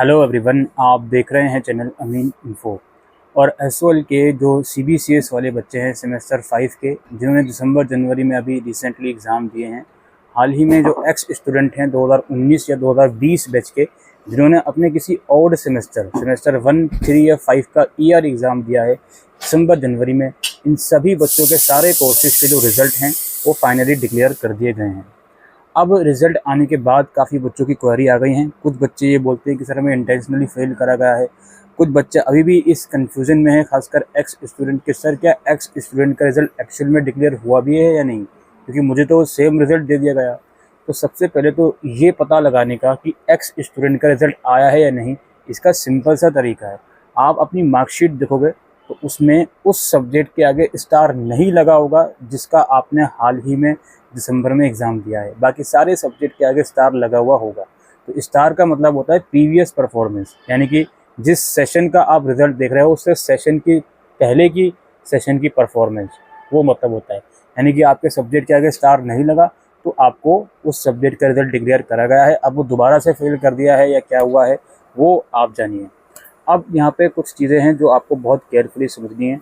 Hello everyone, आप देख रहे हैं चैनल अमीन इन्फो। और एसओएल के जो सीबीसीएस वाले बच्चे हैं सेमेस्टर 5 के, जिन्होंने दिसंबर जनवरी में अभी रिसेंटली एग्ज़ाम दिए हैं, हाल ही में जो एक्स स्टूडेंट हैं 2019 या 2020 बैच के, जिन्होंने अपने किसी और सेमेस्टर 1, 3 या 5 का ईयर एग्ज़ाम दिया है दिसंबर जनवरी में, इन सभी बच्चों के सारे कोर्सेज के जो रिज़ल्ट हैं वो फाइनली डिक्लेयर कर दिए गए हैं। अब रिज़ल्ट आने के बाद काफ़ी बच्चों की क्वेरी आ गई हैं। कुछ बच्चे ये बोलते हैं कि सर हमें इंटेंशनली फेल करा गया है। कुछ बच्चे अभी भी इस कन्फ्यूज़न में है, खासकर एक्स स्टूडेंट के, सर क्या एक्स स्टूडेंट का रिज़ल्ट एक्चुअल में डिक्लेयर हुआ भी है या नहीं, क्योंकि मुझे तो सेम रिज़ल्ट दे दिया गया। तो सबसे पहले तो ये पता लगाने का कि एक्स स्टूडेंट का रिज़ल्ट आया है या नहीं, इसका सिंपल सा तरीका है। आप अपनी मार्कशीट देखोगे तो उसमें उस सब्जेक्ट के आगे स्टार नहीं लगा होगा जिसका आपने हाल ही में दिसंबर में एग्ज़ाम दिया है। बाकी सारे सब्जेक्ट के आगे स्टार लगा हुआ होगा। तो स्टार का मतलब होता है प्रीवियस परफॉर्मेंस, यानी कि जिस सेशन का आप रिज़ल्ट देख रहे हो उससे सेशन की पहले की सेशन की परफॉर्मेंस, वो मतलब होता है। यानी कि आपके सब्जेक्ट के आगे स्टार नहीं लगा तो आपको उस सब्जेक्ट का रिज़ल्ट डिक्लेयर करा गया है। अब वो दोबारा से फेल कर दिया है या क्या हुआ है वो आप जानिए। अब यहाँ पे कुछ चीज़ें हैं जो आपको बहुत केयरफुली समझनी है।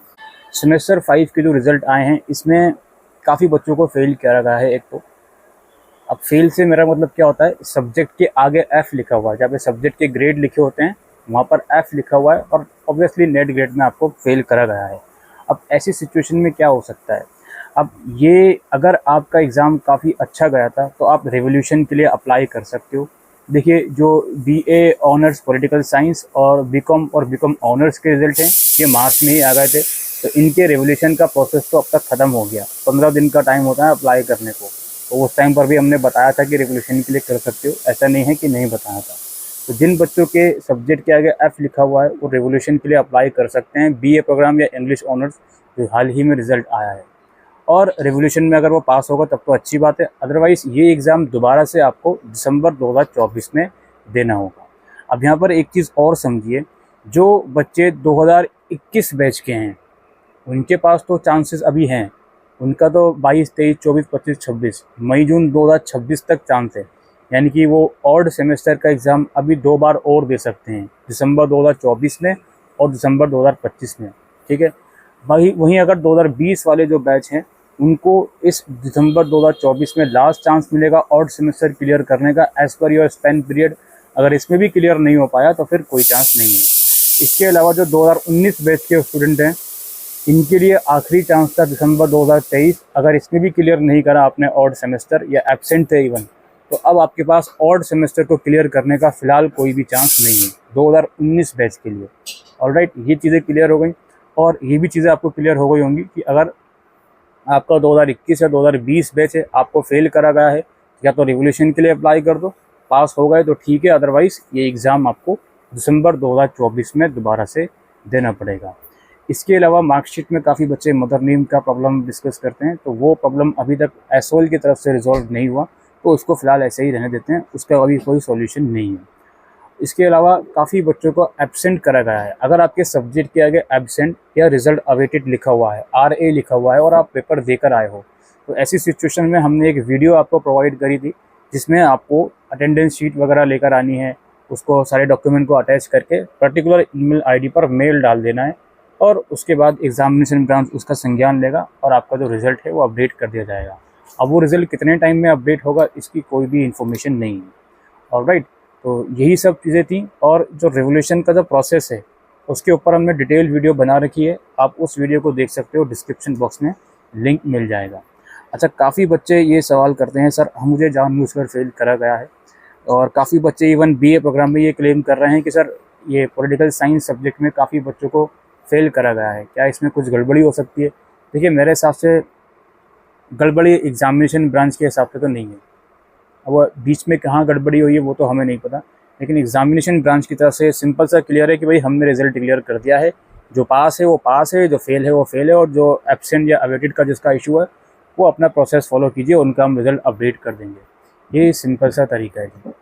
सेमेस्टर 5 के जो रिज़ल्ट आए हैं इसमें काफ़ी बच्चों को फेल करा गया है। एक तो अब फेल से मेरा मतलब क्या होता है, सब्जेक्ट के आगे एफ़ लिखा हुआ है, जहाँ पे सब्जेक्ट के ग्रेड लिखे होते हैं वहाँ पर एफ़ लिखा हुआ है और ऑब्वियसली नेट ग्रेड में आपको फेल करा गया है। अब ऐसी सिचुएशन में क्या हो सकता है, अब ये अगर आपका एग्ज़ाम काफ़ी अच्छा गया था तो आप रिवोल्यूशन के लिए अप्लाई कर सकते हो। देखिए, जो बीए ऑनर्स पॉलिटिकल साइंस और बीकॉम ऑनर्स के रिज़ल्ट हैं ये मार्च में ही आ गए थे, तो इनके रिवोल्यूशन का प्रोसेस तो अब तक ख़त्म हो गया। 15 दिन का टाइम होता है अप्लाई करने को, तो उस टाइम पर भी हमने बताया था कि रिवोल्यूशन के लिए कर सकते हो, ऐसा नहीं है कि नहीं बताया था। तो जिन बच्चों के सब्जेक्ट के आगे एफ़ लिखा हुआ है वो रिवोल्यूशन के लिए अप्लाई कर सकते हैं, बीए प्रोग्राम या इंग्लिश ऑनर्स जो हाल ही में रिज़ल्ट आया है। और रिवोल्यूशन में अगर वो पास होगा तब तो अच्छी बात है, अदरवाइज़ ये एग्ज़ाम दोबारा से आपको दिसंबर 2024 में देना होगा। अब यहाँ पर एक चीज़ और समझिए, जो बच्चे 2021 बैच के हैं उनके पास तो चांसेस अभी हैं, उनका तो 22, 23, 24, 25, 26 मई जून 2026 तक चांस है। यानी कि वो ऑड सेमेस्टर का एग्ज़ाम अभी 2 बार और दे सकते हैं, दिसंबर 2024 में और दिसंबर 2025 में, ठीक है। वहीं अगर 2020 वाले जो बैच हैं उनको इस दिसंबर 2024 में लास्ट चांस मिलेगा ऑड सेमेस्टर क्लियर करने का as per your Spain period. अगर इसमें भी क्लियर नहीं हो पाया तो फिर कोई चांस नहीं है। इसके अलावा जो 2019 बैच के स्टूडेंट हैं इनके लिए आखिरी चांस था दिसंबर 2023। अगर इसमें भी क्लियर नहीं करा आपने ऑड सेमेस्टर या एब्सेंट थे इवन, तो अब आपके पास ऑड सेमेस्टर को क्लियर करने का फ़िलहाल कोई भी चांस नहीं है 2019 बैच के लिए। ऑलराइट, ये चीज़ें क्लियर हो गई। और ये भी चीज़ें आपको क्लियर हो गई होंगी कि अगर आपका 2021 या 2020 बैच है, आपको फेल करा गया है, या तो रिवोल्यूशन के लिए अप्लाई कर दो, पास हो गए तो ठीक है, अदरवाइज़ ये एग्ज़ाम आपको दिसंबर 2024 में दोबारा से देना पड़ेगा। इसके अलावा मार्कशीट में काफ़ी बच्चे मदर नेम का प्रॉब्लम डिस्कस करते हैं, तो वो प्रॉब्लम अभी तक एसओएल की तरफ से रिजॉल्व नहीं हुआ, तो उसको फ़िलहाल ऐसे ही रहने देते हैं, उसका अभी कोई सॉल्यूशन नहीं है। इसके अलावा काफ़ी बच्चों को एब्सेंट करा गया है। अगर आपके सब्जेक्ट के आगे एब्सेंट या रिज़ल्ट अवेटेड लिखा हुआ है, आरए लिखा हुआ है और आप पेपर देकर आए हो, तो ऐसी सिचुएशन में हमने एक वीडियो आपको प्रोवाइड करी थी जिसमें आपको अटेंडेंस शीट वगैरह लेकर आनी है, उसको सारे डॉक्यूमेंट को अटैच करके पर्टिकुलर ईमेल आईडी पर मेल डाल देना है और उसके बाद एग्जामिनेशन ब्रांच उसका संज्ञान लेगा और आपका जो रिज़ल्ट है वो अपडेट कर दिया जाएगा। अब वो रिज़ल्ट कितने टाइम में अपडेट होगा इसकी कोई भी इन्फॉर्मेशन नहीं है। ऑलराइट, तो यही सब चीज़ें थी। और जो रिवोल्यूशन का जो प्रोसेस है उसके ऊपर हमने डिटेल वीडियो बना रखी है, आप उस वीडियो को देख सकते हो, डिस्क्रिप्शन बॉक्स में लिंक मिल जाएगा। अच्छा, काफ़ी बच्चे ये सवाल करते हैं, सर मुझे जानबूझकर फेल करा गया है। और काफ़ी बच्चे इवन बीए प्रोग्राम में ये क्लेम कर रहे हैं कि सर ये पॉलिटिकल साइंस सब्जेक्ट में काफ़ी बच्चों को फेल करा गया है, क्या इसमें कुछ गड़बड़ी हो सकती है? देखिए, मेरे हिसाब से गड़बड़ी एग्जामिनेशन ब्रांच के हिसाब से तो नहीं है। अब बीच में कहाँ गड़बड़ी हुई है वो तो हमें नहीं पता, लेकिन एग्जामिनेशन ब्रांच की तरफ से सिंपल सा क्लियर है कि भाई हमने रिज़ल्ट क्लियर कर दिया है, जो पास है वो पास है, जो फेल है वो फेल है, और जो एब्सेंट या अवेटेड का जिसका इशू है वो अपना प्रोसेस फॉलो कीजिए, उनका हम रिज़ल्ट अपडेट कर देंगे। ये सिंपल सा तरीका है जी।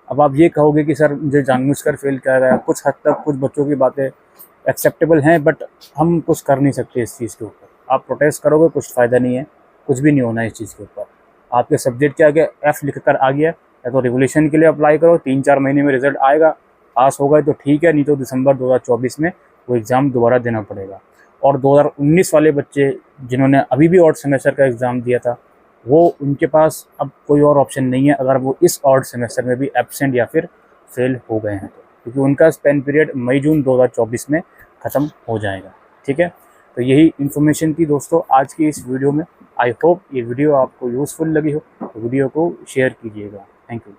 अब आप ये कहोगे कि सर मुझे जानबूझकर फेल किया गया, कुछ हद तक कुछ बच्चों की बातें एक्सेप्टेबल हैं, बट हम कुछ कर नहीं सकते इस चीज़ के ऊपर। आप प्रोटेस्ट करोगे कुछ फ़ायदा नहीं है, कुछ भी नहीं होना है इस चीज़ के ऊपर। आपके सब्जेक्ट के आगे एफ़ लिख कर आ गया, या तो रिवोल्यूशन के लिए अप्लाई करो, 3-4 महीने में रिज़ल्ट आएगा, पास हो गए तो ठीक है, नहीं तो दिसंबर 2024 में वो एग्ज़ाम दोबारा देना पड़ेगा। और 2019 वाले बच्चे जिन्होंने अभी भी ऑड सेमेस्टर का एग्ज़ाम दिया था, वो उनके पास अब कोई और ऑप्शन नहीं है अगर वो इस ऑड सेमेस्टर में भी एब्सेंट या फिर फेल हो गए हैं तो, क्योंकि उनका स्पेन पीरियड मई जून 2024 में ख़त्म हो जाएगा। ठीक है, तो यही इन्फॉर्मेशन थी दोस्तों आज की इस वीडियो में। आई होप ये वीडियो आपको यूज़फुल लगी हो, तो वीडियो को शेयर कीजिएगा। Thank you.